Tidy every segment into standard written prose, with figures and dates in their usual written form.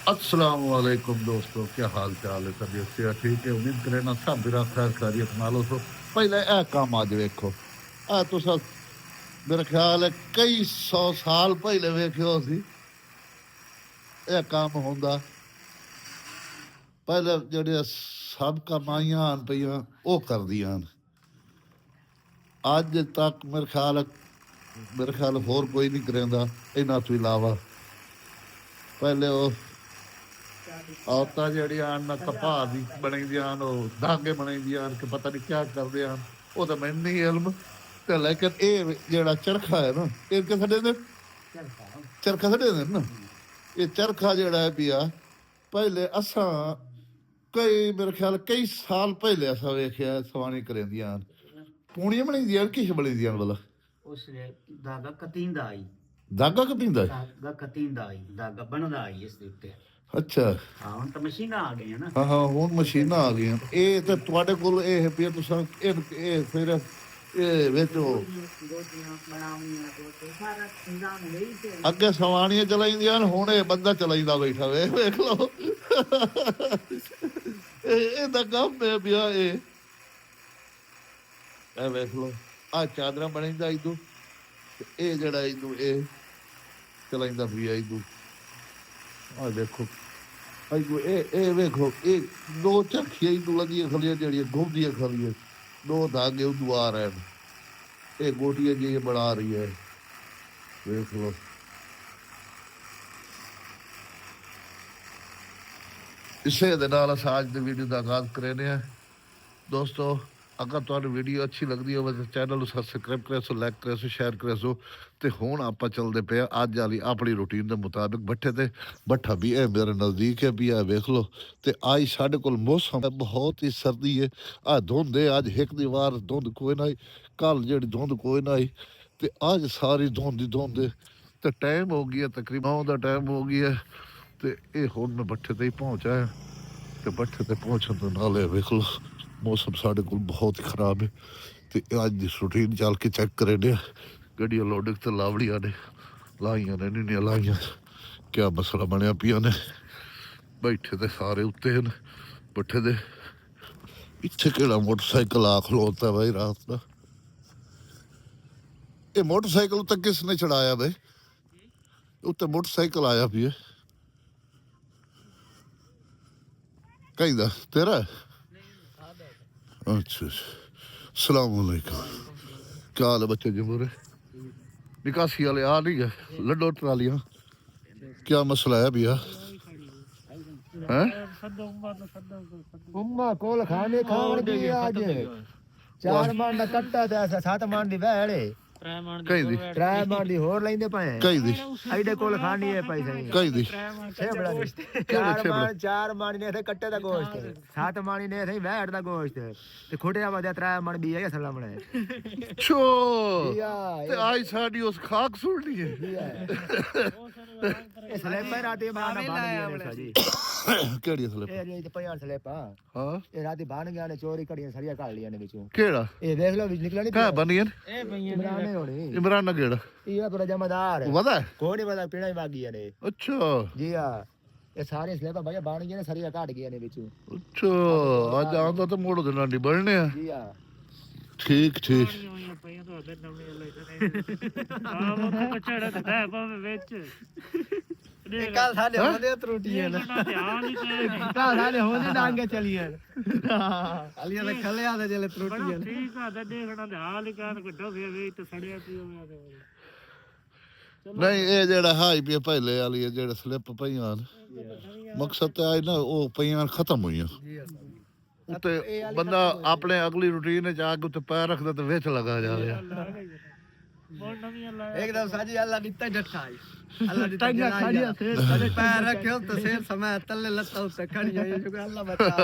अस्सलाम वालेकुम दोस्तों, क्या हाल चाल है? तबीयत से ठीक है? उम्मीद करें ना सब मेरा खैर खैरियत नालो सो। पहले ए काम अज वेखो, ए तुस मेरा ख्याल है कई सौ साल पहले वेख्यो सी ए काम होंदा। पहले जेड़े सब कमाइयां आन पईयां ओ करदियां न। अज तक मेरे ख्याल होर कोई नहीं करेंदा इन्हां तो इलावा। पहले ओ ਔਰਤਾਂ ਜਿਹੜੀਆਂ ਹਨ ਕਪਾਹ ਦੀ ਬਣਾਈਆਂ ਹਨ, ਉਹ ਧਾਗੇ ਬਣਾਈਆਂ ਹਨ ਕਿ ਪਤਾ ਨਹੀਂ ਕਿਆ ਕਰਦੇ ਹਨ, ਉਹ ਤਾਂ ਮੈਨੂੰ ਨਹੀਂ ਇਲਮ। ਤੇ ਲੇਕਿਨ ਇਹ ਜਿਹੜਾ ਚਰਖਾ ਹੈ ਨਾ, ਇਹ ਕਿਸੜੇ ਨੇ ਚਰਖਾ ਛੜੇ ਨੇ ਨਾ, ਇਹ ਚਰਖਾ ਜਿਹੜਾ ਹੈ ਪਿਆ ਪਹਿਲੇ ਅਸਾਂ ਕਈ ਮੇਰੇ ਖਿਆਲ ਕਈ ਸਾਲ ਪਹਿਲੇ ਅਸਾਂ ਵੇਖਿਆ ਸਵਾਣੀ ਕਰਿੰਦੀਆਂ ਹਨ। ਪੂਣੀਆਂ ਬਣਾਈਆਂ ਕਿਸ ਬਣਾਈਆਂ ਭਲਾ? ਉਸ ਧਾਗਾ ਕਤੀਂਦਾ ਆਈ, ਧਾਗਾ ਕਪੀਂਦਾ ਧਾਗਾ ਕਤੀਂਦਾ ਆਈ, ਧਾਗਾ ਬਣਦਾ ਆਈ ਇਸ ਦੇ ਉੱਤੇ। ਅੱਛਾ ਹਾਂ ਹੁਣ ਤਾਂ ਮਸ਼ੀਨਾਂ ਆ ਗਈਆਂ ਨਾ। ਹਾਂ ਹਾਂ, ਹੁਣ ਮਸ਼ੀਨਾਂ ਆ ਗਈਆਂ। ਇਹ ਤੇ ਤੁਹਾਡੇ ਕੋਲ ਇਹ ਪਿਆ ਤੁਸੀਂ ਇਹ ਫਿਰ ਇਹ ਵਿੱਚ ਗੋਟੀਆਂ ਬਣਾਉਣੀਆਂ ਤੇ ਸਾਰਾ ਇੰਤਜ਼ਾਮ ਲਈ ਤੇ ਅੱਗੇ ਸਵਾਣੀਆਂ ਚਲਾਈਆਂ ਹਨ, ਹੁਣ ਇਹ ਬੰਦਾ ਚਲਾਈਦਾ ਬੈਠਾ ਵੇਖ ਲਓ। ਇਹ ਤਾਂ ਕੰਮ ਹੈ ਪਿਆ। ਇਹ ਵੇਖ ਲਓ, ਆ ਚਾਦਰਾਂ ਬਣਾਈਦਾ ਇਦੋਂ, ਇਹ ਜਿਹੜਾ ਇਦੋਂ ਇਹ ਚਲਾਈਦਾ ਪਿਆ ਇਦੋਂ। ਆ ਦੇਖੋ ਇਹ ਵੇਖੋ, ਇਹ ਦੋ ਝੱਖੀਆਂ ਇਦੋਂ ਲੱਗੀਆਂ ਖਲੀਆਂ ਜਿਹੜੀਆਂ ਘੁੰਮਦੀਆਂ ਖਲੀਆਂ, ਦੋ ਧਾਗੇ ਉਦੋਂ ਆ ਰਹੇ ਨੇ। ਇਹ ਗੋਟੀਆਂ ਜੀ ਬਣਾ ਰਹੀ ਹੈ, ਵੇਖ ਲਓ। ਇਸੇ ਦੇ ਨਾਲ ਅਸੀਂ ਅੱਜ ਦੀ ਵੀਡੀਓ ਦਾ ਆਗਾਜ਼ ਕਰਨੇ ਆ। ਦੋਸਤੋ, ਅਗਰ ਤੁਹਾਨੂੰ ਵੀਡੀਓ ਅੱਛੀ ਲੱਗਦੀ ਹੋਵੇ ਤਾਂ ਚੈਨਲ ਨੂੰ ਸਬਸਕ੍ਰਾਈਬ ਕਰਿਆ ਸੋ, ਲਾਈਕ ਕਰਿਆ ਸੋ, ਸ਼ੇਅਰ ਕਰਿਆ ਸੋ। ਤੇ ਹੁਣ ਆਪਾਂ ਚੱਲਦੇ ਪਏ ਅੱਜ ਵਾਲੀ ਆਪਣੀ ਰੂਟੀਨ ਦੇ ਮੁਤਾਬਿਕ ਭੱਠੇ ਤੇ। ਭੱਠਾ ਵੀ ਇਹ ਮੇਰੇ ਨਜ਼ਦੀਕ ਹੈ ਵੀ ਆ ਵੇਖ ਲਓ। ਤੇ ਅੱਜ ਸਾਡੇ ਕੋਲ ਮੌਸਮ ਬਹੁਤ ਹੀ ਸਰਦੀ ਹੈ। ਆ ਧੁੰਦ ਹੈ, ਅੱਜ ਇੱਕ ਦੀ ਵਾਰ ਧੁੰਦ ਕੋਈ ਨਾ, ਕੱਲ ਜਿਹੜੀ ਧੁੰਦ ਕੋਈ ਨਾ। ਤੇ ਅੱਜ ਸਾਰੀ ਧੁੰਦ ਹੀ ਧੁੰਦ ਹੈ। ਤੇ ਟਾਈਮ ਹੋ ਗਿਆ ਤਕਰੀਬਨ ਦਾ ਟਾਈਮ ਹੋ ਗਿਆ। ਤੇ ਇਹ ਹੁਣ ਮੈਂ ਭੱਠੇ ਤੇ ਹੀ ਪਹੁੰਚਿਆ। ਤੇ ਭੱਠੇ ਤੇ ਪਹੁੰਚਣ ਤੋਂ ਨਾਲੇ ਵੇਖ ਲਓ ਮੌਸਮ ਸਾਡੇ ਕੋਲ ਬਹੁਤ ਹੀ ਖਰਾਬ ਹੈ। ਤੇ ਅੱਜ ਦੀ ਰੂਟੀਨ ਚੱਲ ਕੇ ਚੈੱਕ ਕਰੇ ਨੇ। ਗੱਡੀਆਂ ਲੋਡਿੰਗ ਤੇ ਲਾਵੜੀਆਂ ਨੇ ਲਾਈਆਂ ਨੇ, ਨਹੀਂ ਲਾਈਆਂ, ਕਿਆ ਮਸਲਾ ਬਣਿਆ ਪਿਆ ਨੇ। ਬੈਠੇ ਤੇ ਸਾਰੇ ਉੱਤੇ ਹਨ ਭੱਠੇ ਦੇ। ਇੱਥੇ ਕਿਹੜਾ ਮੋਟਰਸਾਈਕਲ ਆ ਖਲੋਤਾ ਬਾਈ ਰਾਤ ਦਾ? ਇਹ ਮੋਟਰਸਾਈਕਲ ਉੱਤੇ ਕਿਸ ਨੇ ਚੜਾਇਆ ਬਈ? ਉੱਤੇ ਮੋਟਰਸਾਈਕਲ ਆਇਆ ਪਿਆ ਕਹਿੰਦਾ ਤੇਰਾ? अच्छा, सलाम वालेकुम। क्या हाल है बच्चे जी मेरे? निकासी वाले आ नहीं है लड्डो ट्रालियां, क्या मसला है भैया? हैं? उम्मा कोल खाने खावन दी आज 4 मन दा कट्टा ते 7 मन दी वैड़े कई दी 3 मन दी होर लेंदे पए कई दी ऐडे कोल खानी है पैसे कई दी छेबड़ा दी 4 मन ने थे कट्टे दा गोश्त, 7 मन ने थे वैड़ दा गोश्त ते खोटे आवा 3 मन भी है सलाम ने छो ते आई साडी उस खाक सुननी है। ए स्लेपर राती बाना बान गया जी केड़ी स्लिप? ए रे ते पयार स्लेपा हां ए राती बान गया ने चोरी कड़ियां सरिया काट लिया ने विचों। केड़ा ए देख लो निकला नहीं का बनियन ए भैया होनी इमरान केड़ा? ये पूरा जमादार वदा कोई नहीं पता पीना ही बाकी है ने। अच्छा जी हां, ये सारे स्लेपा भैया बान गए ने सरिया काट गया ने विचों। अच्छा, आज आंदा तो मोड़ देना नहीं बनने है। जी हां ठीक ठीक। कल साले होने त्रुटियां ना कल साले होने डांगे चलिए अलिया ने खलिया दे जले त्रुटियां ठीक है ते देखना ते हाल ही कर गड्ढो फे वे ते सड़िया पियो मैं ते नहीं ये जेड़ा हाई पे पहले वाली है जेड़ा स्लिप पईयां मकसद ते आई ना वो पईयां खत्म हुई उते बंदा अपने अगली रूटीन च आके उते पैर रखदा ते विच लगा जावे। बोल नवी अल्लाह एकदम साजी अल्लाह दिता झटका अल्लाह दिता खड़िया से पैर रखे तो शेर समय तले लता उसे खड़िया ये जो अल्लाह बचा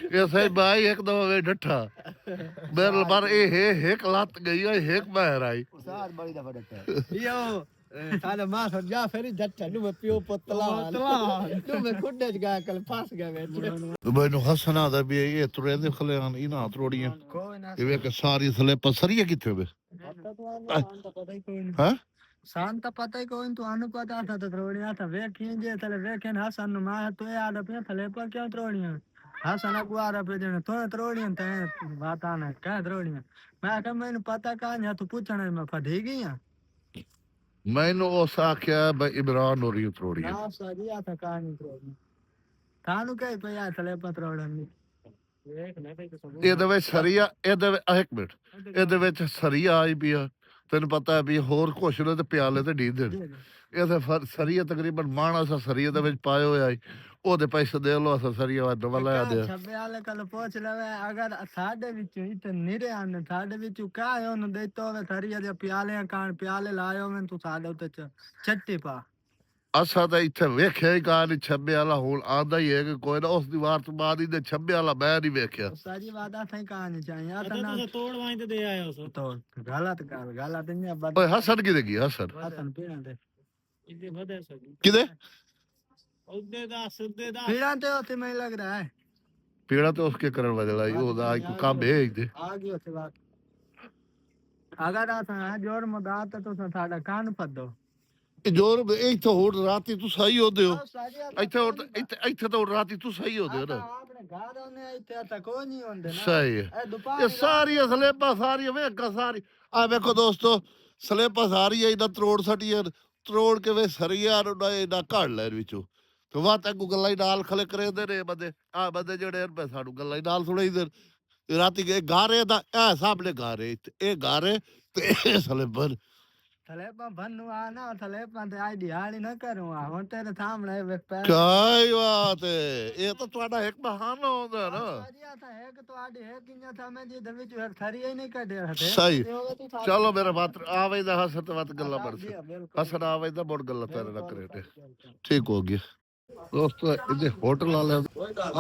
ये सही भाई एक दो वे डठा मेरे बार ए एक लात गई है एक बाहर आई सार बड़ी दफा डटा यो साले मां सर जा फेरी झटका नु मैं पियो पतला नु मैं खुडे च गया कल फंस गया मैं मैनू हसना दा भी ये तुरे दे खलेन इना त्रोड़ियां कोई ना ये वे के सारी स्लिप सरिया किथे वे? हां सान तो पता ही कोई तू अनु पता था तो त्रोड़िया था वेखिए जे थले वेखे हसन नु मा तो याद पे थले पर क्यों त्रोड़िया हसन गुआरा पे जने तो त्रोड़िया ते बात आना क्या त्रोड़िया मैं कह मैंने पता कहां तू पूछने में फटी गई है मैंने उस आख्या भाई इमरान और त्रोड़िया ना सजिया था कहानी त्रोड़िया कानू कह पे यार थले पर त्रोड़न ਇਹਦੇ ਵਿੱਚ ਸਰੀਆ ਇਹਦੇ ਇੱਕ ਮਿੰਟ ਇਹਦੇ ਵਿੱਚ ਸਰੀਆ ਆਈ ਵੀ ਆ ਤੈਨੂੰ ਪਤਾ ਵੀ ਹੋਰ ਕੁਛ ਨੇ ਤੇ ਪਿਆਲੇ ਤੇ ਢੀਂਦੇ ਇਹਦੇ ਸਰੀਆ ਤਕਰੀਬਨ ਮਾਣਾ ਸਾ ਸਰੀਆ ਦੇ ਵਿੱਚ ਪਾਏ ਹੋਇਆ ਈ ਉਹਦੇ ਪੈਸੇ ਦੇ ਲੋ ਅਸਾਂ ਸਰੀਆ ਵਾ ਦਵਾ ਲਿਆ ਦੇ ਛੱਬੇ ਵਾਲੇ ਕੱਲ ਪੁੱਛ ਲਵੇ ਅਗਰ ਸਾਡੇ ਵਿੱਚੋਂ ਇਤੇ ਨਿਰੇ ਆਨ ਸਾਡੇ ਵਿੱਚੋਂ ਕਾਹ ਉਹਨੂੰ ਦੇਤੋ ਵੇ ਸਰੀਆ ਦੇ ਪਿਆਲੇ ਕਾਣ ਪਿਆਲੇ ਲਾਇਓ ਮੈਂ ਤੂੰ ਸਾਡੇ ਉੱਤੇ ਛੱਟੀ ਪਾ ਅਸਾਂ ਤਾਂ ਇੱਥੇ ਵੇਖਿਆ ਹੀ ਕਾ ਨਹੀਂ ਛੱਬੇ ਵਾਲਾ ਹੁਣ ਆਂਦਾ ਹੀ ਹੈ ਕਿ ਕੋਈ ਨਾ ਉਸ ਦੀ ਵਾਰ ਤੋਂ ਬਾਅਦ ਇਹਦੇ ਛੱਬੇ ਵਾਲਾ ਮੈਂ ਨਹੀਂ ਵੇਖਿਆ ਸਾਜੀ ਵਾਦਾ ਸਹੀ ਕਹਾਣੀ ਚਾਹੀਏ ਤਾਂ ਨਾ ਤੋੜ ਵਾਂ ਤੇ ਦੇ ਆਇਓ ਸੋ ਤੋੜ ਗਲਤ ਨਹੀਂ ਬਦ ਓਏ ਹਸਨ ਕਿਤੇ ਗਿਆ ਹਸਨ ਹਸਨ ਪੀੜਾਂ ਤੇ ਇਹਦੇ ਵਧੇ ਸੋ ਕਿਤੇ ਉਹਦੇ ਦਾ ਸਿੱਧੇ ਦਾ ਪੀੜਾਂ ਤੇ ਉੱਥੇ ਮੈਨੂੰ ਲੱਗ ਰਿਹਾ ਹੈ ਪੀੜਾ ਤੇ ਉਸਕੇ ਕਰਨ ਵਾਲਾ ਹੀ ਉਹਦਾ ਇੱਕ ਕੰਮ ਹੈ ਇਹਦੇ ਆ ਗਈ ਉੱਥੇ ਬਾਤ ਅਗਰ ਆ ਜੋਰ ਮਦਾਤ ਤਾਂ ਸਾਡਾ ਕਾਨ ਫੱਦੋ ਜੋਰ ਇੱਥੇ ਹੋਰ ਰਾਤੀ ਤੂੰ ਸਹੀ ਹੁੰਦੇ ਹੋ ਇੱਥੇ ਤਾਂ ਰਾਤੀ ਤੂੰ ਸਹੀ ਹੁੰਦੇ ਹੋ ਨਾ ਆਪਣੇ ਘਰ ਉਹਨੇ ਇੱਥੇ ਤਾਂ ਕੋਈ ਨਹੀਂ ਹੁੰਦੇ ਨਾ ਸਹੀ ਹੈ ਇਹ ਦੁਪਹਿਰ ਇਹ ਸਾਰੀਆਂ ਸਲੇਬਾਂ ਸਾਰੀਆਂ ਵੇਖਾ ਸਾਰੀ ਆ ਵੇਖੋ ਦੋਸਤੋ ਸਲੇਬਾਂ ਸਾਰੀਆਂ ਇਹਨਾਂ ਤਰੋੜ ਸਟੀਆਂ ਤਰੋੜ ਕੇ ਵੇ ਸਰੀਆ ਨੂੰ ਇਹਨਾਂ ਘੜ ਲੈਣ ਵਿੱਚੋਂ ਤੇ ਵਾ ਤਾਂ ਗੱਲਾਂ ਹੀ ਨਾਲ ਖਲੇ ਕरेंਦੇ ਨੇ ਬੰਦੇ ਆ ਬੰਦੇ ਜਿਹੜੇ ਨੇ ਸਾਨੂੰ ਗੱਲਾਂ ਹੀ ਨਾਲ ਸੁਣਾਈਦੇ ਰਾਤੀ ਕੇ ਗਾਰੇ ਦਾ ਇਹ ਸਾਹਮਣੇ ਗਾਰੇ ਇਹ ਗਾਰੇ ਤੇ ਇਹ ਸਲੇਬਾਂ ਥਲੇ ਪਾ ਬੰਨੂ ਆ ਨਾ ਥਲੇ ਪਾ ਤੇ ਆਈ ਦਿਹਾੜੀ ਨਾ ਕਰੂੰ ਆ ਹੁਣ ਤੇਰੇ ਸਾਹਮਣੇ ਵੇਖ ਪੈ ਕਾਈ ਬਾਤ ਹੈ ਇਹ ਤਾਂ ਤੁਹਾਡਾ ਇੱਕ ਬਹਾਨਾ ਹੁੰਦਾ ਨਾ ਸਾਜੀਆ ਤਾਂ ਹੈ ਕਿ ਤੁਹਾਡੇ ਹੈ ਕਿੰਨਾ ਥਾ ਮੈਂ ਜਿਹਦੇ ਵਿੱਚ ਥਰੀ ਹੀ ਨਹੀਂ ਕੱਢਿਆ ਹਤੇ ਸਹੀ ਚਲੋ ਮੇਰੇ ਬਾਤ ਆਵੇ ਦਾ ਹਸਤ ਵਤ ਗੱਲਾਂ ਬੜ ਹਸਨ ਆਵੇ ਦਾ ਬੜ ਗੱਲਾਂ ਤੇਰੇ ਨਾਲ ਕਰੇ ਤੇ ਠੀਕ ਹੋ ਗਿਆ ਦੋਸਤੋ ਇਹਦੇ ਹੋਟਲ ਵਾਲੇ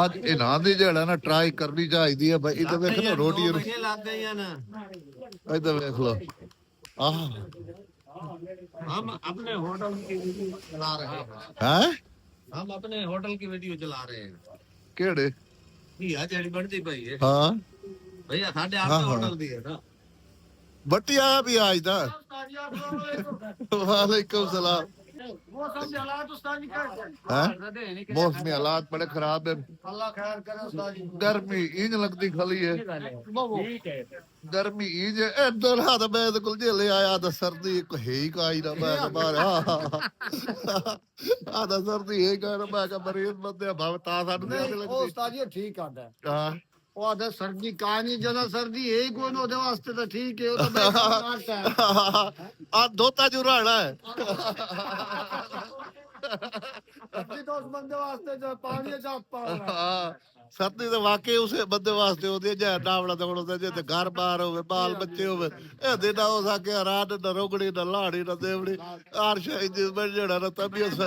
ਅੱਜ ਇਹਨਾਂ ਦੀ ਜਿਹੜਾ ਨਾ ਟਰਾਈ ਕਰਨੀ ਚਾਹੀਦੀ ਹੈ ਭਾਈ ਇਹਦੇ ਵੇਖ ਨਾ ਰੋਟੀ ਲੱਗ ਗਈਆਂ ਨਾ ਇਹਦੇ ਵੇਖ ਲੋ ਆਹ हम अपने होटल की वीडियो चला रहे हैं ਹੈ हम अपने होटल की वीडियो चला रहे हैं ਕਿਹੜੇ भैया जेडी बढ़ती पई है ਹਾਂ भैया साढ़े हाँ, आपके हाँ। होटल दी है ना ਬੱਟੀ ਆਇਆ ਵੀ ਅੱਜ ਦਾ ਵਾਲੇਕੁਮ ਸਲਾਮ मौसम के हालात उस्ताद जी हैं मौसमी हालात बड़े खराब है अल्लाह खैर करे उस्ताद जी गर्मी इंज लगती खली है ਠੀਕ ਹੈ गर्मी इंज इधर हाथ मैं तो कुल झेले आया तो सर्दी को है ही का ही ना मैं तो बाहर आधा सर्दी है का ना मैं का मरीज बंदे भाव ता साडू नहीं ओ लगती उस्ताद जी ठीक आता है हां ਉਹ ਆਦਾ ਸਰਦੀ ਕਾਣੀ ਜਦੋਂ ਸਰਦੀ ਹੈ ਹੀ ਕੋਈ ਉਹਦੇ ਵਾਸਤੇ ਤਾਂ ਠੀਕ ਹੈ ਉਹ ਤਾਂ ਮੈਂ ਮਾਰਦਾ आ दोता जुराना है ਸਰਦੀ ਤਾਂ ਉਸ ਬੰਦੇ ਵਾਸਤੇ ਜੋ ਪਾਣੀ ਚ ਪਾਉਣਾ ਸਰਦੀ ਤੇ ਵਾਕਈ ਉਸੇ ਬੰਦੇ ਵਾਸਤੇ ਹੁੰਦੀ ਹੈ ਜੇ ਨਾਵੜਾ ਤੇ ਹੁੰਦਾ ਜੇ ਤੇ ਘਰ ਬਾਹਰ ਹੋਵੇ ਬਾਲ ਬੱਚੇ ਹੋਵੇ ਇਹਦੇ ਨਾ ਹੋ ਸਕੇ ਰਾਤ ਨਾ ਰੋਗੜੀ ਨਾ ਲਾੜੀ ਨਾ ਦੇਵੜੀ ਆਰਸ਼ਾ ਜਿਸ ਬਣ ਜਿਹੜਾ ਨਾ ਤਬੀਅਤ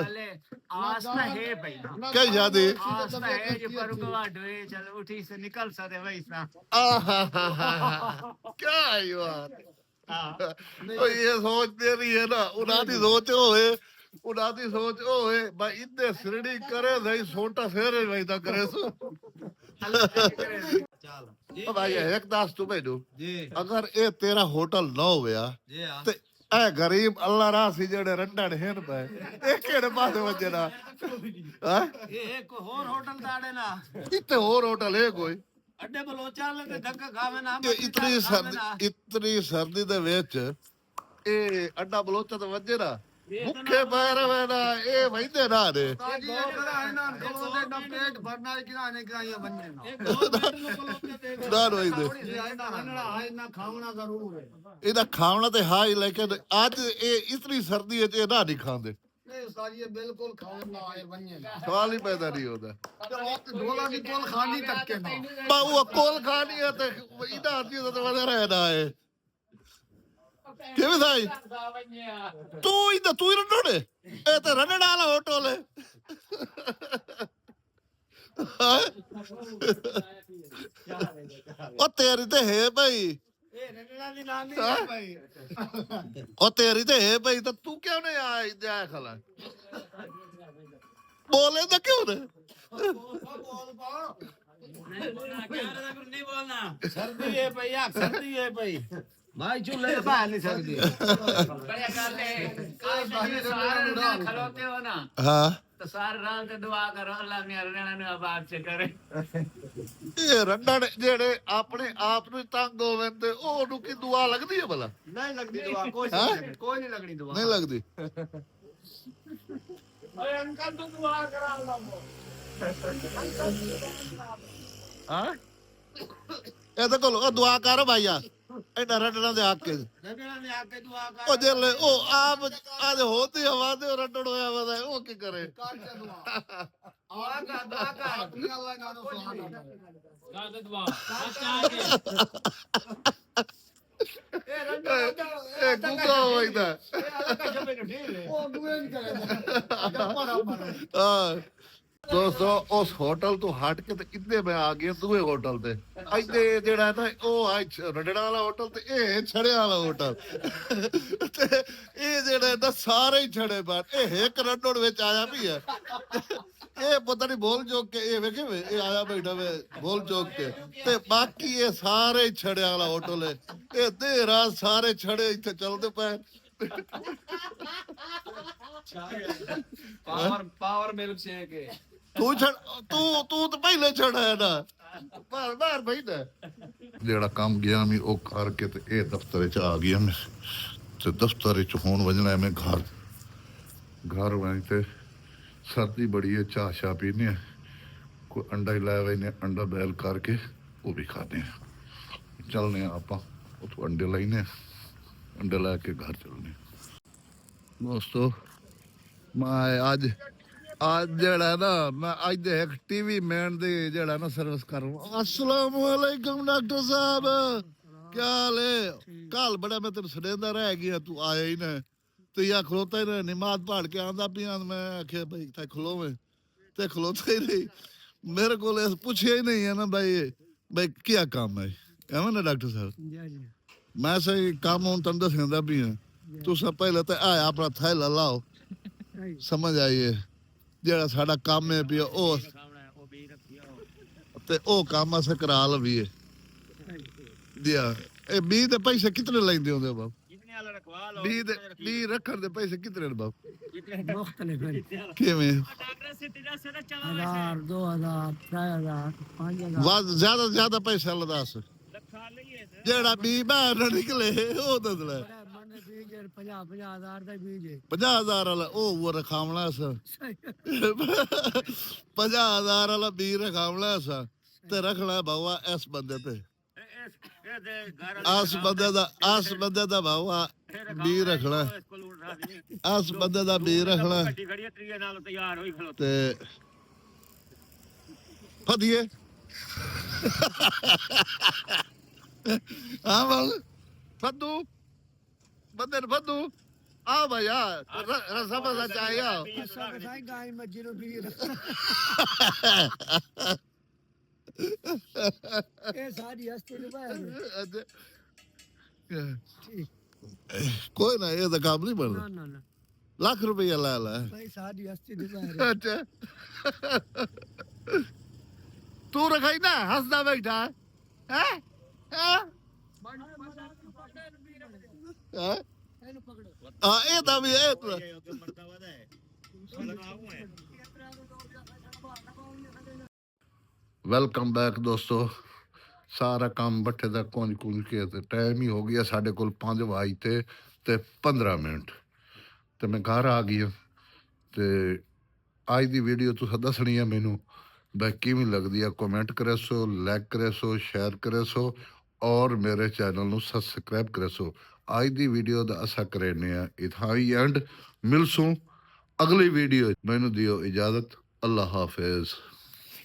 आस्था है भाई कई शादी आस्था है जो परगवा डोए चल उठी से निकल सके वैसा क्या है यार ਉਹ ਇਹ ਸੋਚਦੇ ਨਹੀਂ ਹੈ ਨਾ ਉਹਨਾਂ ਦੀ ਸੋਚ ਹੋਏ ਬਈ ਇੱਦੇ ਸਿਰੜੀ ਕਰੇ ਨਹੀਂ ਸੋਟਾ ਫੇਰੇ ਵੈਦਾ ਕਰੇ ਸੋ चल ਭਾਈ ਇੱਕ ਦੱਸ ਤੂੰ ਮੈਨੂੰ जी ਅਗਰ ਇਹ ਤੇਰਾ ਹੋਟਲ ਨਾ ਹੋਇਆ जी हां ਤੇ ਇਹ ਗਰੀਬ ਅੱਲਾ ਰਾਸੀ ਜਿਹੜੇ ਰੰਡੜ ਹਨ ਪਏ ਇਹ ਕਿਹੜੇ ਪਾਸੇ ਵੱਜਣਾ ਹਾਂ ये एक और होटल दाड़े ना ਇੱਥੇ ਹੋਰ ਹੋਟਲ ਹੈ ਕੋਈ अड्डे बलोचा ले ते धक्का खावे ना ਕਿ ਇਤਨੀ ਸਰਦੀ ਦੇ ਵਿੱਚ ਇਹ ਅੱਡਾ ਬਲੋਚਾ ਤੇ ਵੱਜੇ ਨਾ ਭੁੱਖੇ ਪੈ ਰਵੇ ਨਾ ਇਹ ਵੈਦੇ ਨਾ ਨੇ ताजी ये करा है ना खलोदे ना पेट भरना है किराने किराया बनने ना ਇਹ ਗਵਰਨਮੈਂਟ ਨੂੰ ਬਲੋਕੇ ਤੇ ਨਾ ਰੋਈਦੇ थोड़ी सी आइना हनड़ा है ना खावना जरूर है ਇਹਦਾ ਖਾਣਾ ਤੇ ਹਾਈ ਲੇਕਿਨ ਅੱਜ ਇਹ ਇਤਨੀ ਸਰਦੀ ਵਿੱਚ ਇਹ ਨਾ ਨਹੀਂ ਖਾਂਦੇ नहीं उस्ताद ये बिल्कुल खावना है बनने ना ਸਵਾਲ ਹੀ ਪੈਦਾ ਨਹੀਂ ਹੁੰਦਾ ढोला की कोल खानी तक के ना ਬਾ ਉਹ ਕੋਲ ਖਾਣੀ ਹੈ ਤੇ ਇਹਦਾ ਅੱਧੀ ਤਾਂ ਵਧਾ ਰਹਿਦਾ ਹੈ ਕਿਵੇਂ ਸਾਈ ਤੂੰ ਹੀ ਰੰਡੋੜੇ ਇਹ ਤਾਂ ਰੰਡਣ ਵਾਲਾ ਹੋਟਲ ਹੈ ਉਹ ਤੇਰੀ ਤੇ ਹੈ ਭਾਈ ए रंगना दी नाम नहीं है भाई ਉਹ ਤੇਰੀ ਤੇ ਹੈ ਭਾਈ ਤਾਂ ਤੂੰ ਕਿਉਂ ਨਹੀਂ ਆਇਆ ਖਲਾ ਬੋਲੇ ਤਾਂ ਕਿਉਂ ਨੇ बोल पा ਨਹੀਂ ਬੋਲਣਾ सर्दी है भैया सर्दी है भाई भाई चूल्हे से बाहर नहीं सकती बढ़िया कर ले आज सारे रात खलोते हो ना हाँ तो सारे रात ते दुआ करो अल्लाह मेरे रहना ने आबाद से करे ਇਹ ਰੰਡਣ ਜਿਹੜੇ ਆਪਣੇ ਆਪ ਨੂੰ ਤੰਗ ਹੋਵੇ ਤੇ ਉਹਨੂੰ ਕੀ ਦੁਆ ਲੱਗਦੀ ਹੈ ਭਲਾ नहीं लगती दुआ कोई हाँ? कोई नहीं लगनी दुआ ਨਹੀਂ ਲੱਗਦੀ ਓਏ ਅੰਕਲ ਤੂੰ ਦੁਆ ਕਰਾ ਅੱਲਾ ਮੋ ਹਾਂ ਇਹ ਤਾਂ ਕੋਲ ਦੁਆ ਕਰ ਭਾਈਆ ਇਹਨਾਂ ਰੰਡਣਾ ਦੇ ਹੱਕ ਚ रगड़ा ने आके दुआ कर ਉਹ ਜੇ ਉਹ ਆਪ ਆਦੇ ਹੋਤੀ ਹਵਾ ਦੇ ਰੰਡਣ ਹੋਇਆ ਵਾ ਉਹ ਕੀ ਕਰੇ दुआ कर अपनी अल्लाह का सुभान अल्लाह ਕਰ ਦੇ ਦੁਆ ਚਾਹ ਕੇ ਇਹ ਗੁੱਗਾ ਹੋਈਦਾ वो दुए नहीं करेगा आगे पड़ा पड़ा ਹਾਂ ਦੋਸਤੋ ਉਸ ਹੋਟਲ ਤੋਂ ਹਟ ਕੇ ਤੇ ਕਿੰਨੇ ਮੈਂ ਆ ਗਿਆ ਦੂਏ ਹੋਟਲ ਤੇ ਇੱਥੇ ਜਿਹੜਾ ਨਾ ਉਹ ਆ ਰੰਡਣਾ ਵਾਲਾ ਹੋਟਲ ਤੇ ਇਹ ਛੜਿਆ ਵਾਲਾ ਹੋਟਲ ਤੇ ਇਹ ਜਿਹੜਾ ਨਾ ਸਾਰੇ ਹੀ ਛੜੇ ਬਾਹਰ ਇਹ ਇੱਕ ਰੰਡੋੜ ਵਿੱਚ ਆਇਆ ਵੀ ਹੈ ਇਹ ਪਤਾ ਨਹੀਂ ਬੋਲ ਚੋਕ ਕੇ ਇਹ ਵੇਖੇ ਵੇ ਇਹ ਆਇਆ ਬੈਠਾ ਵੇ ਬੋਲ ਚੋਕ ਕੇ ਤੇ ਬਾਕੀ ਇਹ ਸਾਰੇ ਹੀ ਛੜਿਆ ਵਾਲਾ ਹੋਟਲ ਹੈ ਇਹ ਦੇਰ ਰਾਤ ਸਾਰੇ ਛੜੇ ਇੱਥੇ ਚੱਲਦੇ ਪਏ पावर मिल्क शेक है ਤੂੰ ਤਾਂ ਪਹਿਲੇ ਛੜਾਇਆ ਨਾ ਬਾਰ ਬੈਠਾ ਜਿਹੜਾ ਕੰਮ ਗਿਆ ਮੈਂ ਉਹ ਕਰਕੇ ਤੇ ਇਹ ਦਫ਼ਤਰ ਚ ਆ ਗਿਆ ਮੈਂ ਤੇ ਦਫ਼ਤਰ ਚ ਹੁਣ ਵਜਣਾ ਮੈਂ ਘਰ ਵਾਂ ਤੇ ਸਰਦੀ ਬੜੀ ਹੈ ਚਾਹ ਸ਼ਾ ਪੀਨੇ ਆ ਕੋਈ ਅੰਡਾ ਹੀ ਲੈ ਆਵੇ ਨੇ ਅੰਡਾ ਬੈਲ ਕਰਕੇ ਉਹ ਵੀ ਖਾਣੇ ਆ ਚੱਲਨੇ ਆ ਆਪਾਂ ਉੱਥੋਂ ਅੰਡੇ ਲੈਨੇ ਅੰਡੇ ਲੈ ਕੇ ਘਰ ਚੱਲਨੇ ਦੋਸਤੋ ਮੈਂ ਅੱਜ ਜਿਹੜਾ ਨਾ ਮੈਂ ਅੱਜ ਦੇ ਇੱਕ ਟੀਵੀ ਮੈਨ ਦੀ ਜਿਹੜਾ ਨਾ ਸਰਵਿਸ ਕਰ ਰਿਹਾ ਅਸਲਾਮ ਵਾਲੇਕਮ ਡਾਕਟਰ ਸਾਹਿਬ ਕੀ ਹਾਲ ਹੈ ਕੱਲ ਬੜਾ ਮੈਂ ਤੈਨੂੰ ਸੜੇਂਦਾ ਰਹਿ ਗਿਆ ਤੂੰ ਆਇਆ ਹੀ ਨਾ ਤੇ ਯਾ ਖਲੋਤਾ ਹੀ ਨਾ ਨਮਾਜ਼ ਪੜ ਕੇ ਆਂਦਾ ਪਿਆ ਮੈਂ ਆਖਿਆ ਭਾਈ ਤਾਂ ਖਲੋਵੇਂ ਤੇ ਖਲੋਤਾ ਹੀ ਨਹੀਂ ਮੇਰੇ ਕੋਲ ਇਸ ਪੁੱਛਿਆ ਹੀ ਨਹੀਂ ਹੈ ਨਾ ਭਾਈ ਕੀ ਕੰਮ ਹੈ ਐਵੇਂ ਨਾ ਡਾਕਟਰ ਸਾਹਿਬ जी जी ਮੈਂ ਸਹੀ ਕੰਮ ਹੁਣ ਤੁਹਾਨੂੰ ਦੱਸਦਾ ਪਿਆ ਤੁਸੀਂ ਪਹਿਲਾਂ ਤਾਂ ਆ ਆਪਣਾ ਥੈਲਾ ਲਾਓ ਸਮਝ ਆਈਏ ਜਿਹੜਾ ਸਾਡਾ ਕੰਮ ਹੈ ਪਿਆ ਉਹ ਤੇ ਉਹ ਕੰਮ ਅਸ ਕਰਾ ਲਵੀਏ ਦਿਆ ਇਹ ਬੀ ਦੇ ਪੈਸੇ ਕਿਤਨੇ ਲੈਂਦੇ ਹੁੰਦੇ ਬਾਬ ਜਿਤਨੇ ਵਾਲਾ ਰਖਵਾ ਲਓ ਬੀ ਰੱਖਣ ਦੇ ਪੈਸੇ ਕਿਤਨੇ ਨੇ ਬਾਬ मुख्तलिफ है ਕਿਵੇਂ ਡਾਕਟਰ ਸੇ ਤੇਰਾ ਸੇ ਚਲਾ 1000 2000 3000 5000 ਵੱਧ ਜ਼ਿਆਦਾ ਜ਼ਿਆਦਾ ਪੈਸਾ ਲਦਾਸ ਲੱਖਾਂ ਲਈਏ ਤੇ ਜਿਹੜਾ ਬੀ ਬਾਹਰ ਨਾ ਨਿਕਲੇ ਉਹ ਦੱਸ ਲੈ मन बीज 50,000 ਦਾ ਬੀਜ 50,000 ਵਾਲਾ ਉਹ ਰਖਾਵਣਾ ਸਾ 50,000 ਵਾਲਾ ਬੀ ਰਖਾਵਣਾ ਸਾ ਤੇ ਰੱਖਣਾ ਬਾਵਾ ਇਸ ਬੰਦੇ ਤੇ ਇਹ ਦੇ ਘਰ ਆਸ ਬੰਦੇ ਦਾ ਬਾਵਾ ਬੀ ਰੱਖਣਾ ਆਸ ਬੰਦੇ ਦਾ ਬੀ ਰੱਖਣਾ ਗੱਡੀ ਖੜੀ ਤਰੀਏ ਨਾਲ ਤਿਆਰ ਹੋਈ ਖਲੋ ਤੇ ਫਦੀਏ ਆ ਬਲ ਫੱਦੂ ਬੰਦੇ ਨੂੰ ਫੱਦੂ ਆ ਭਈਆ ਰਸਾ ਬਸਾ ਚਾਹੀਆ ਸਾਈ ਗਾਈ ਮੱਜੀ ਨੂੰ ਵੀਰ ਇਹ ਸਾਡੀ ਹਸਤੀ ਨੂੰ ਬਾਹਰ ਕੋਈ ਨਾ ਇਹ ਤਾਂ ਕੰਮ ਨਹੀਂ ਨਾ ਬਣਦਾ ਨਾ ਨਾ ਲੱਖ ਰੁਪਈਆ ਲੈ ਲੈ ਭਾਈ ਸਾਡੀ ਹਸਤੀ ਨੂੰ ਬਾਹਰ ਅੱਛਾ ਤੂੰ ਰਖਾਈ ਨਾ ਹੱਸਦਾ ਬੈਠਾ ਹੈ ਹੈ ਇਹਨੂੰ ਪਕੜੋ ਆ ਇਹ ਤਾਂ ਵੀ ਇਹ ਤਾਂ ਵੈਲਕਮ ਬੈਕ ਦੋਸਤੋ ਸਾਰਾ ਕੰਮ ਬੱਠੇ ਦਾ ਕੁੰਝ ਕੇ ਤੇ ਟਾਈਮ ਹੀ ਹੋ ਗਿਆ ਸਾਡੇ ਕੋਲ 5 ਵਜੇ ਤੇ 15 ਮਿੰਟ ਤੇ ਮੈਂ ਘਰ ਆ ਗਿਆ ਤੇ ਅੱਜ ਦੀ ਵੀਡੀਓ ਤੁਸੀਂ ਦੱਸਣੀ ਹੈ ਮੈਨੂੰ ਬਈ ਕਿਵੇਂ ਲੱਗਦੀ ਹੈ ਕਮੈਂਟ ਕਰੇ ਸੋ ਲਾਈਕ ਕਰੇ ਸੋ ਸ਼ੇਅਰ ਕਰੇ ਸੋ ਔਰ ਮੇਰੇ ਚੈਨਲ ਨੂੰ ਸਬਸਕ੍ਰਾਈਬ ਕਰੇ ਸੋ ਅੱਜ ਦੀ ਵੀਡੀਓ ਦਾ ਅਸਾਂ ਕਰਨੇ ਆ ਇਥਾਂ ਹੀ ਐਂਡ ਮਿਲਸੂ ਅਗਲੀ ਵੀਡੀਓ ਮੈਨੂੰ ਦਿਓ ਇਜਾਜ਼ਤ ਅੱਲਾ ਹਾਫਿਜ਼